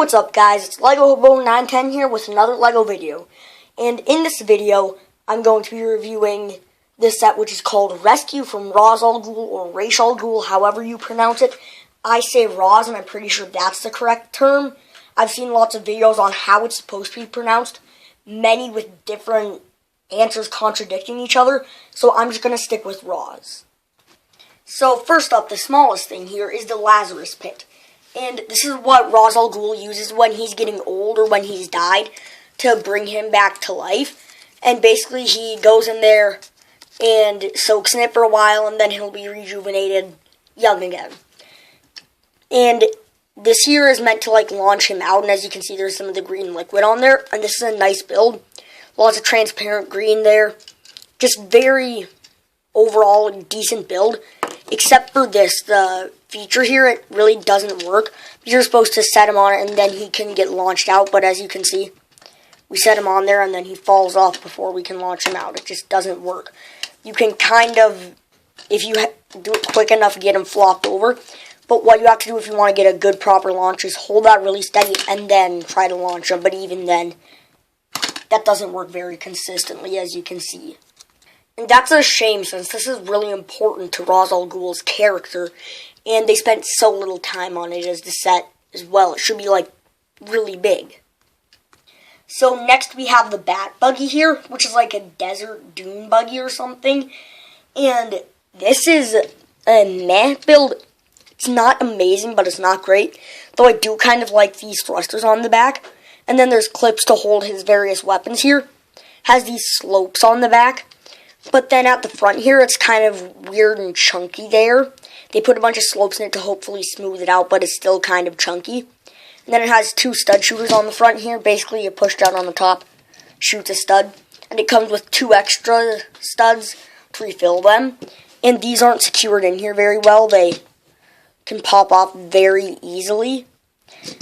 What's up, guys? It's LegoHobo910 here with another LEGO video. And in this video, I'm going to be reviewing this set, which is called Rescue from Reveiw or Reveiw, however you pronounce it. I say Roz, and I'm pretty sure that's the correct term. I've seen lots of videos on how it's supposed to be pronounced, many with different answers contradicting each other, so I'm just going to stick with Roz. So first up, the smallest thing here is the Lazarus pit. And this is what Ghul uses when he's getting old or when he's died to bring him back to life. And basically he goes in there and soaks in it for a while, and then he'll be rejuvenated young again. And this here is meant to launch him out, and as you can see there's some of the green liquid on there. And this is a nice build. Lots of transparent green there. Just very overall decent build. Except for this, the feature here, it really doesn't work. You're supposed to set him on it and then he can get launched out, but as you can see, we set him on there and then he falls off before we can launch him out. It just doesn't work. You can kind of, if you do it quick enough, get him flopped over, but what you have to do if you want to get a good proper launch is hold that really steady and then try to launch him, but even then, that doesn't work very consistently, as you can see. And that's a shame, since this is really important to Ghul's character, and they spent so little time on it as the set as well. It should be, really big. So next we have the Bat Buggy here, which is like a desert dune buggy or something. And this is a meh build. It's not amazing, but it's not great. Though I do kind of like these thrusters on the back. And then there's clips to hold his various weapons here. Has these slopes on the back. But then at the front here, it's kind of weird and chunky there. They put a bunch of slopes in it to hopefully smooth it out, but it's still kind of chunky. And then it has two stud shooters on the front here. Basically, you push down on the top, shoots a stud. And it comes with two extra studs to refill them. And these aren't secured in here very well. They can pop off very easily.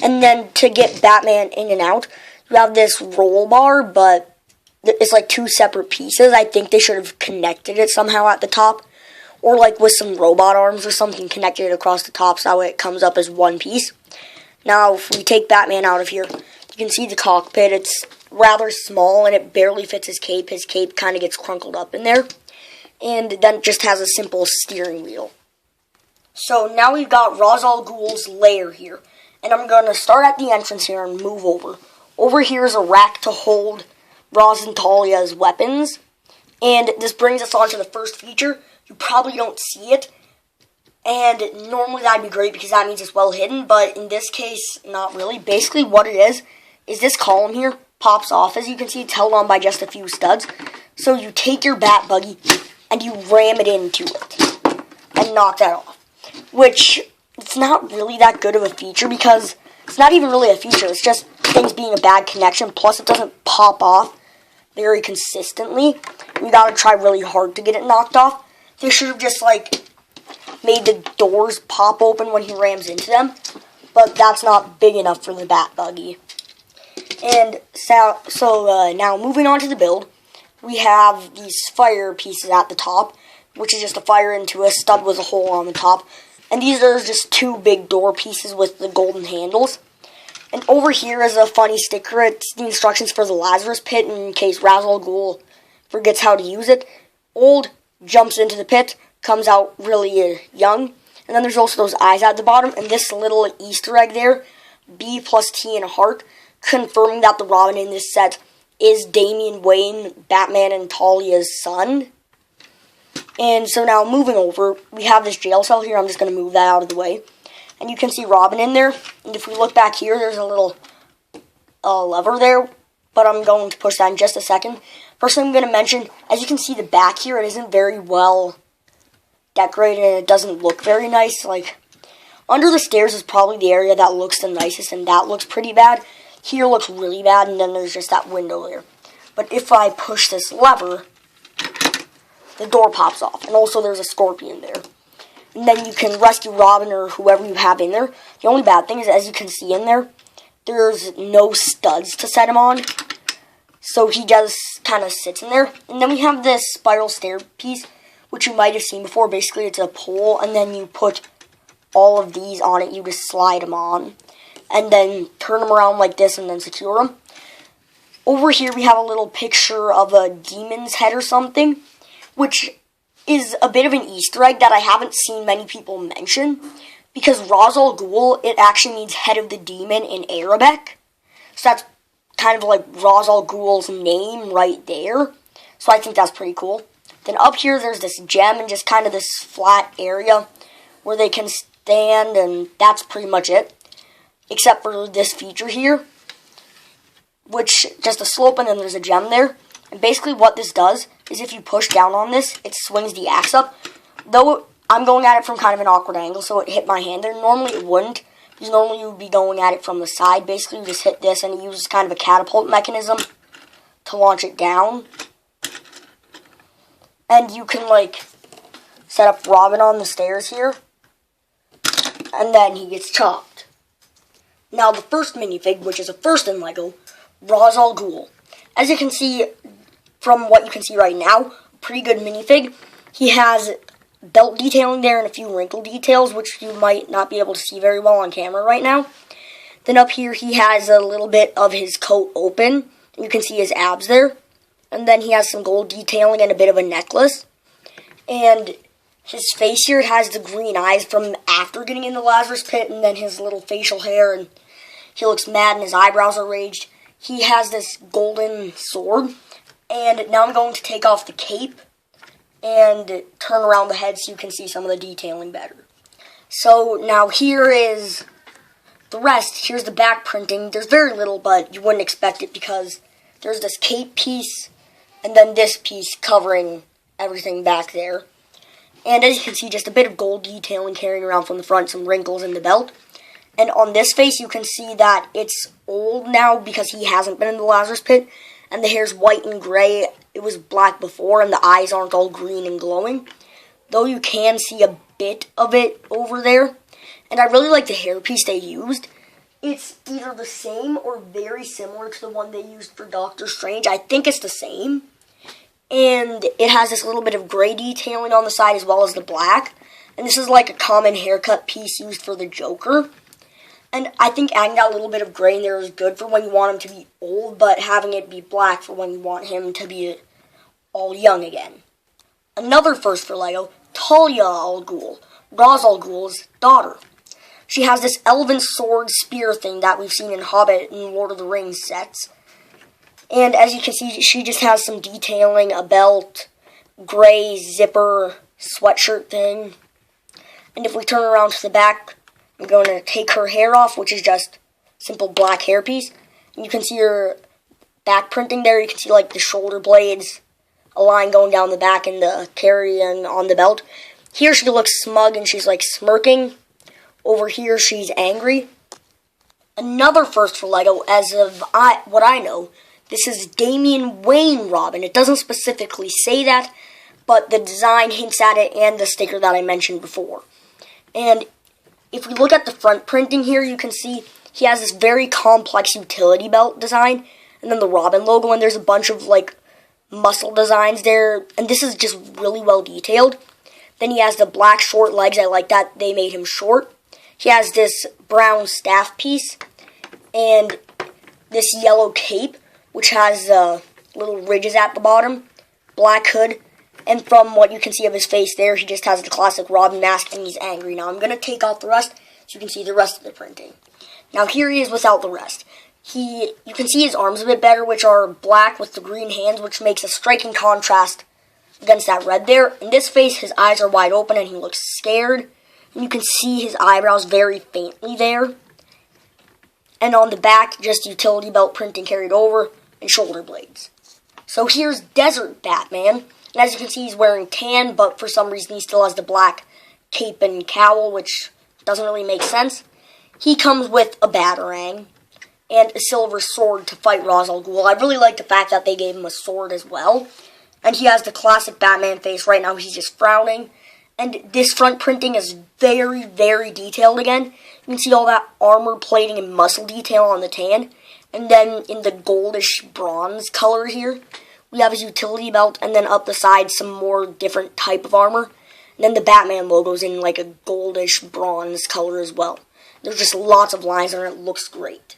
And then to get Batman in and out, you have this roll bar, but it's like two separate pieces. I think they should have connected it somehow at the top. Or with some robot arms or something, connected it across the top so that way it comes up as one piece. Now, if we take Batman out of here, you can see the cockpit. It's rather small and it barely fits his cape. His cape kind of gets crunkled up in there. And then it just has a simple steering wheel. So now we've got Ghul's lair here. And I'm going to start at the entrance here and move over. Over here is a rack to hold Roz and Talia's weapons, and this brings us on to the first feature. You probably don't see it, and normally that'd be great because that means it's well hidden, but in this case, not really. Basically what it is this column here pops off. As you can see, it's held on by just a few studs. So you take your Bat Buggy and you ram it into it and knock that off, which it's not really that good of a feature because it's not even really a feature. It's just things being a bad connection, plus it doesn't pop off very consistently. You gotta try really hard to get it knocked off. They should have just made the doors pop open when he rams into them, but that's not big enough for the Bat Buggy. And so now moving on to the build, we have these fire pieces at the top, which is just a fire into a stud with a hole on the top, and these are just two big door pieces with the golden handles. And over here is a funny sticker. It's the instructions for the Lazarus pit in case Ghul forgets how to use it. Old, jumps into the pit, comes out really young. And then there's also those eyes at the bottom. And this little Easter egg there, B plus T and a heart, confirming that the Robin in this set is Damian Wayne, Batman and Talia's son. And so now moving over, we have this jail cell here. I'm just going to move that out of the way. And you can see Robin in there. And if we look back here, there's a little lever there. But I'm going to push that in just a second. First thing I'm going to mention, as you can see the back here, it isn't very well decorated. And it doesn't look very nice. Under the stairs is probably the area that looks the nicest. And that looks pretty bad. Here looks really bad. And then there's just that window there. But if I push this lever, the door pops off. And also there's a scorpion there. And then you can rescue Robin or whoever you have in there. The only bad thing is, as you can see in there, there's no studs to set him on. So he just kind of sits in there. And then we have this spiral stair piece, which you might have seen before. Basically, it's a pole, and then you put all of these on it. You just slide them on. and then turn them around like this and then secure them. Over here we have a little picture of a demon's head or something, which is a bit of an Easter egg that I haven't seen many people mention, because Ras Al Ghul, it actually means head of the demon in Arabic. So that's kind of like Ras Al Ghul's name right there. So I think that's pretty cool. Then up here there's this gem and just kind of this flat area where they can stand, and that's pretty much it. Except for this feature here, which just a slope and then there's a gem there. And basically what this does is if you push down on this, it swings the axe up. Though I'm going at it from kind of an awkward angle, so it hit my hand there. Normally it wouldn't, because normally you would be going at it from the side. Basically you just hit this and it uses kind of a catapult mechanism to launch it down. And you can like set up Robin on the stairs here, and then he gets chopped. Now the first minifig, which is a first in LEGO, Ras Al Ghul. As you can see, from what you can see right now, pretty good minifig. He has belt detailing there and a few wrinkle details, which you might not be able to see very well on camera right now. Then up here he has a little bit of his coat open. You can see his abs there. And then he has some gold detailing and a bit of a necklace. And his face here has the green eyes from after getting in the Lazarus pit, and then his little facial hair, and he looks mad and his eyebrows are raised. He has this golden sword. And now I'm going to take off the cape and turn around the head so you can see some of the detailing better. So now here is the rest. Here's the back printing. There's very little, but you wouldn't expect it because there's this cape piece and then this piece covering everything back there. And as you can see, just a bit of gold detailing carrying around from the front, some wrinkles in the belt. And on this face, you can see that it's old now because he hasn't been in the Lazarus pit. And the hair's white and gray. It was black before, and the eyes aren't all green and glowing. Though you can see a bit of it over there. And I really like the hairpiece they used. It's either the same or very similar to the one they used for Doctor Strange. I think it's the same. And it has this little bit of gray detailing on the side as well as the black. And this is like a common haircut piece used for the Joker. And I think adding that little bit of gray in there is good for when you want him to be old, but having it be black for when you want him to be all young again. Another first for LEGO, Talia Al Ghul, Ras Al Ghul's daughter. She has this elven sword spear thing that we've seen in Hobbit and Lord of the Rings sets. And as you can see, she just has some detailing, a belt, gray zipper, sweatshirt thing. And if we turn around to the back, I'm going to take her hair off, which is just simple black hairpiece. And you can see her back printing there. You can see like the shoulder blades, a line going down the back, and the carrying on the belt. Here she looks smug and she's like smirking. Over here she's angry. Another first for LEGO, as of what I know, this is Damian Wayne Robin. It doesn't specifically say that, but the design hints at it and the sticker that I mentioned before. And if we look at the front printing here, you can see he has this very complex utility belt design, and then the Robin logo, and there's a bunch of like muscle designs there, and this is just really well detailed. Then he has the black short legs. I like that they made him short. He has this brown staff piece, and this yellow cape, which has little ridges at the bottom, black hood. And from what you can see of his face there, he just has the classic Robin mask, and he's angry. Now I'm going to take off the rest so you can see the rest of the printing. Now here he is without the rest. You can see his arms a bit better, which are black with the green hands, which makes a striking contrast against that red there. In this face, his eyes are wide open, and he looks scared. And you can see his eyebrows very faintly there. And on the back, just utility belt printing carried over, and shoulder blades. So here's Desert Batman. And as you can see, he's wearing tan, but for some reason he still has the black cape and cowl, which doesn't really make sense. He comes with a batarang and a silver sword to fight Ras Al Ghul. I really like the fact that they gave him a sword as well. And he has the classic Batman face. Right now he's just frowning. And this front printing is very, very detailed again. You can see all that armor plating and muscle detail on the tan. And then in the goldish bronze color here, we have his utility belt, and then up the side some more different type of armor. And then the Batman logo's in like a goldish bronze color as well. There's just lots of lines and it looks great.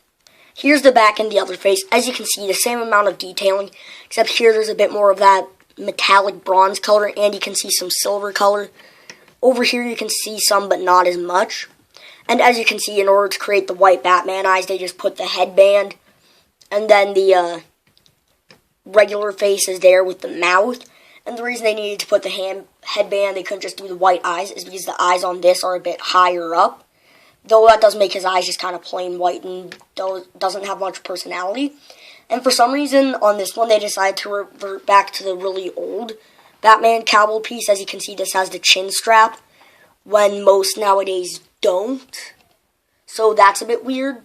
Here's the back and the other face. As you can see, the same amount of detailing, except here there's a bit more of that metallic bronze color, and you can see some silver color. Over here you can see some, but not as much. And as you can see, in order to create the white Batman eyes, they just put the headband, and then the regular face is there with the mouth. And the reason they needed to put the headband, they couldn't just do the white eyes, is because the eyes on this are a bit higher up. Though that does make his eyes just kind of plain white and doesn't have much personality. And for some reason, on this one, they decided to revert back to the really old Batman cowboy piece. As you can see, this has the chin strap, when most nowadays don't. So that's a bit weird.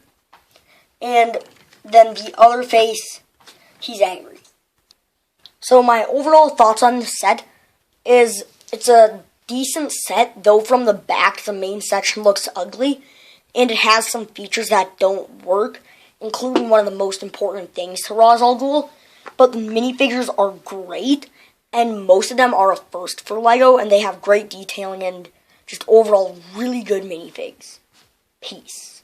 And then the other face, he's angry. So my overall thoughts on this set is it's a decent set, though from the back the main section looks ugly, and it has some features that don't work, including one of the most important things to Ra's al Ghul. But the minifigures are great, and most of them are a first for LEGO, and they have great detailing and just overall really good minifigs. Peace.